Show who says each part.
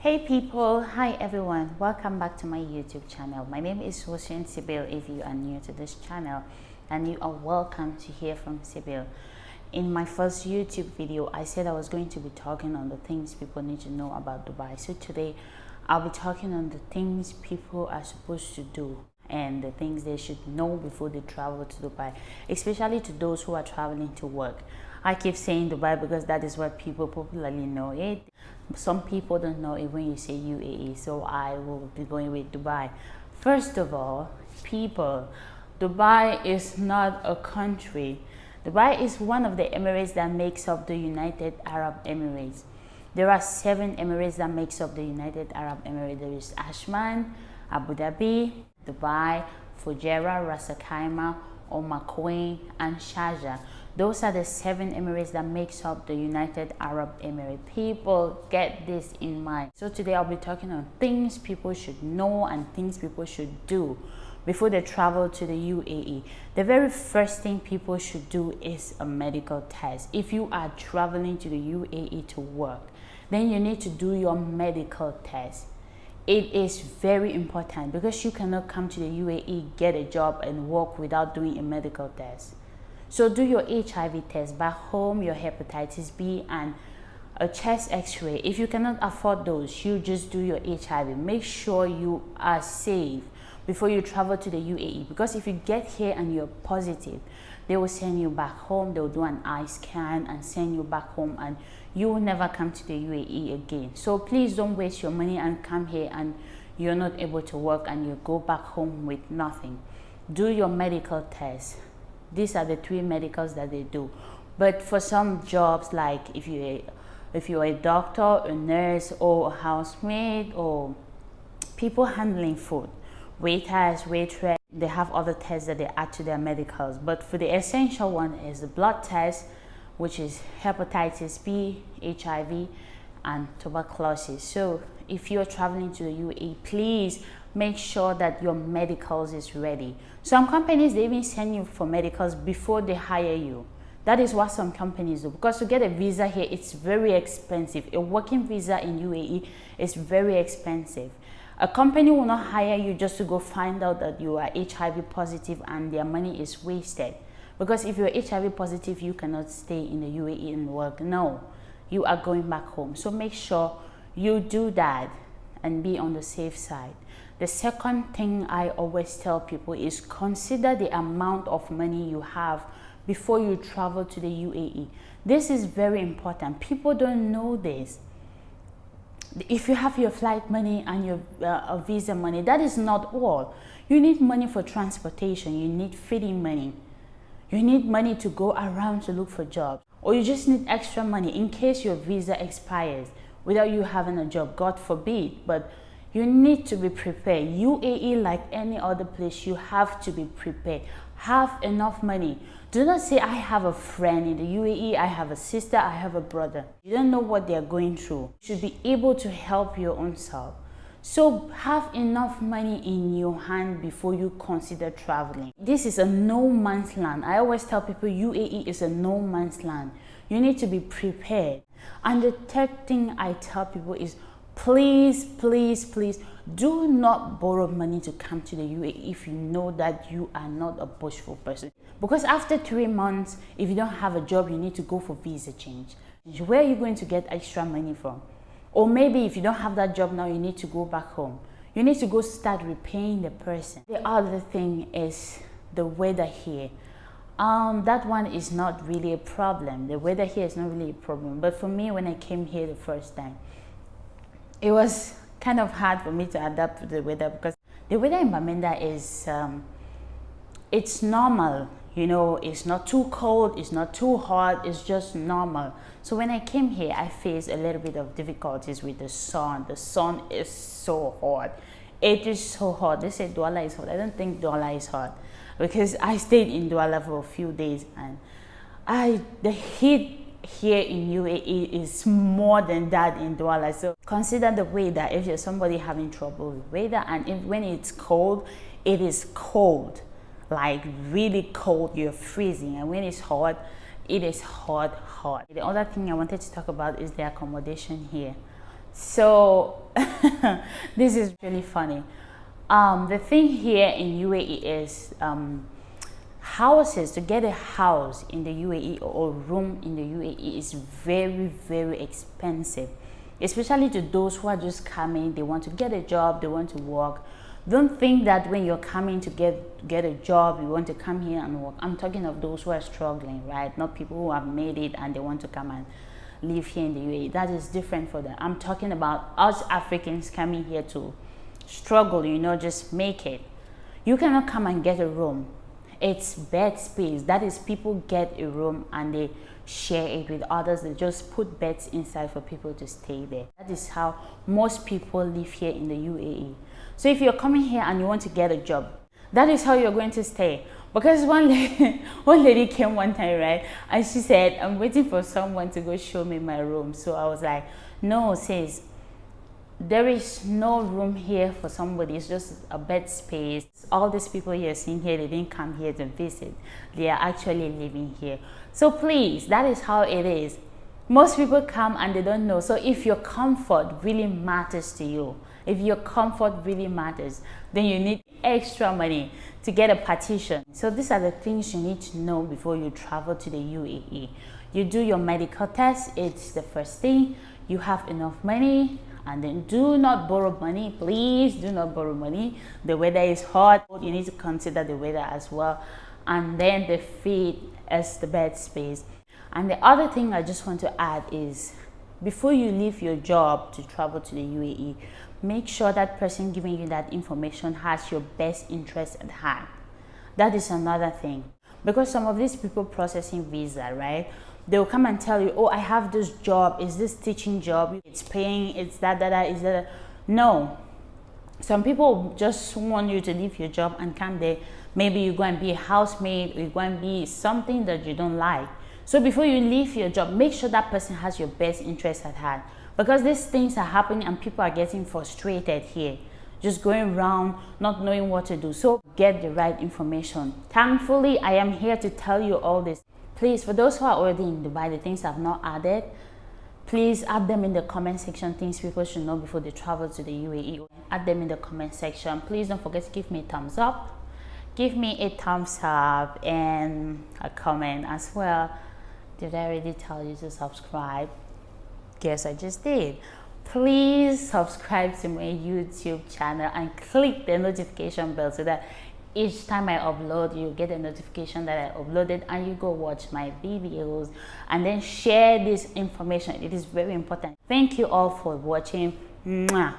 Speaker 1: Hey people, hi everyone, welcome back to my YouTube channel. My name is Sibyl if you are new to this channel, and you are welcome to hear from Sibyl. In my first YouTube video, I said I was going to be talking on the things people need to know about Dubai. So today I'll be talking on the things people are supposed to do and the things they should know before they travel to Dubai, especially to those who are traveling to work. I keep saying Dubai because that is what people popularly know it. Some people don't know it when you say UAE, so I will be going with Dubai. First of all, people, Dubai is not a country. Dubai is one of the Emirates that makes up the United Arab Emirates. There are 7 Emirates that makes up the United Arab Emirates. There is Ashman, Abu Dhabi, Dubai, Fujairah, Ras Al Khaimah, Oman, Kuwait, and Sharjah. Those are the 7 Emirates that makes up the United Arab Emirates. People, get this in mind. So today I'll be talking on things people should know and things people should do before they travel to the UAE. The very first thing people should do is a medical test. If you are traveling to the UAE to work, then you need to do your medical test. It is very important because you cannot come to the UAE, get a job and work without doing a medical test. So do your HIV test back home, your hepatitis B, and a chest x-ray. If you cannot afford those, you just do your HIV. Make sure you are safe before you travel to the UAE, because if you get here and you're positive, they will send you back home. They will do an eye scan and send you back home, and you will never come to the UAE again. So please don't waste your money and come here and you're not able to work and you go back home with nothing. Do your medical test. These are the 3 medicals that they do. But for some jobs, like if you're a doctor, a nurse, or a housemaid, or people handling food, waiters, waitress, they have other tests that they add to their medicals. But for the essential one is the blood test, which is hepatitis B, HIV, and tuberculosis. So if you're traveling to the UAE, please make sure that your medicals is ready. Some companies, they even send you for medicals before they hire you. That is what some companies do, because to get a visa here, it's very expensive. A working visa in UAE is very expensive. A company will not hire you just to go find out that you are HIV positive and their money is wasted. Because if you're HIV positive, you cannot stay in the UAE and work. No, you are going back home. So make sure you do that and be on the safe side. The second thing I always tell people is consider the amount of money you have before you travel to the UAE. This is very important. People don't know this. If you have your flight money and your visa money, that is not all. You need money for transportation. You need feeding money. You need money to go around to look for jobs. Or you just need extra money in case your visa expires without you having a job, God forbid. But you need to be prepared. UAE, like any other place, you have to be prepared. Have enough money. Do not say, I have a friend in the UAE, I have a sister, I have a brother. You don't know what they are going through. You should be able to help your own self. So have enough money in your hand before you consider traveling. This is a no man's land. I always tell people UAE is a no man's land. You need to be prepared. And the third thing I tell people is, please, please, please do not borrow money to come to the UAE if you know that you are not a boastful person. Because after 3 months, if you don't have a job, you need to go for visa change. Where are you going to get extra money from? Or maybe if you don't have that job now, you need to go back home. You need to go start repaying the person. The other thing is the weather here. That one is not really a problem. The weather here is not really a problem. But for me, when I came here the first time, it was kind of hard for me to adapt to the weather, because the weather in Bamenda is, it's normal. You know, it's not too cold, it's not too hot, it's just normal. So when I came here, I faced a little bit of difficulties with the sun. The sun is so hot. It is so hot. They say Douala is hot. I don't think Douala is hot, because I stayed in Douala for a few days, and the heat here in UAE is more than that in Douala. So consider the weather if you're somebody having trouble with weather. And when it's cold, it is cold, like really cold, you're freezing. And when it's hot, it is hot. The other thing I wanted to talk about is the accommodation here. So this is really funny. The thing here in UAE is houses. To get a house in the UAE or a room in the UAE is very, very expensive, especially to those who are just coming. They want to get a job, they want to work. Don't think that when you're coming to get a job, you want to come here and work. I'm talking of those who are struggling, right? Not people who have made it and they want to come and live here in the UAE. That is different for them. I'm talking about us Africans coming here to struggle, just make it. You cannot come and get a room. It's bed space. That is, people get a room and they share it with others. They just put beds inside for people to stay there. That is how most people live here in the UAE. So if you're coming here and you want to get a job, that is how you're going to stay. Because one lady came one time, right? And she said, I'm waiting for someone to go show me my room. So I was like, no, sis, there is no room here for somebody. It's just a bed space. All these people you're seeing here, they didn't come here to visit. They are actually living here. So please, that is how it is. Most people come and they don't know. So if your comfort really matters to you, if your comfort really matters, then you need extra money to get a partition. So these are the things you need to know before you travel to the UAE. You do your medical test. It's the first thing. You have enough money, and then do not borrow money. Please do not borrow money. The weather is hot. You need to consider the weather as well. And then the feed as the bed space. And the other thing I just want to add is, before you leave your job to travel to the UAE, make sure that person giving you that information has your best interest at heart. That is another thing. Because some of these people processing visa, right? They'll come and tell you, oh, I have this job. Is this teaching job? It's paying, it's that. Is that. No. Some people just want you to leave your job and come there. Maybe you go and be a housemaid, or you go and be something that you don't like. So before you leave your job, make sure that person has your best interest at heart. Because these things are happening and people are getting frustrated here, just going around not knowing what to do. So get the right information. Thankfully, I am here to tell you all this. Please, for those who are already in Dubai, the things I've not added, please add them in the comment section. Things people should know before they travel to the UAE. Add them in the comment section. Please don't forget to give me a thumbs up. Give me a thumbs up and a comment as well. Did I already tell you to subscribe? Guess I just did. Please subscribe to my YouTube channel and click the notification bell so that each time I upload, you get a notification that I uploaded, and you go watch my videos and then share this information. It is very important. Thank you all for watching. Mwah.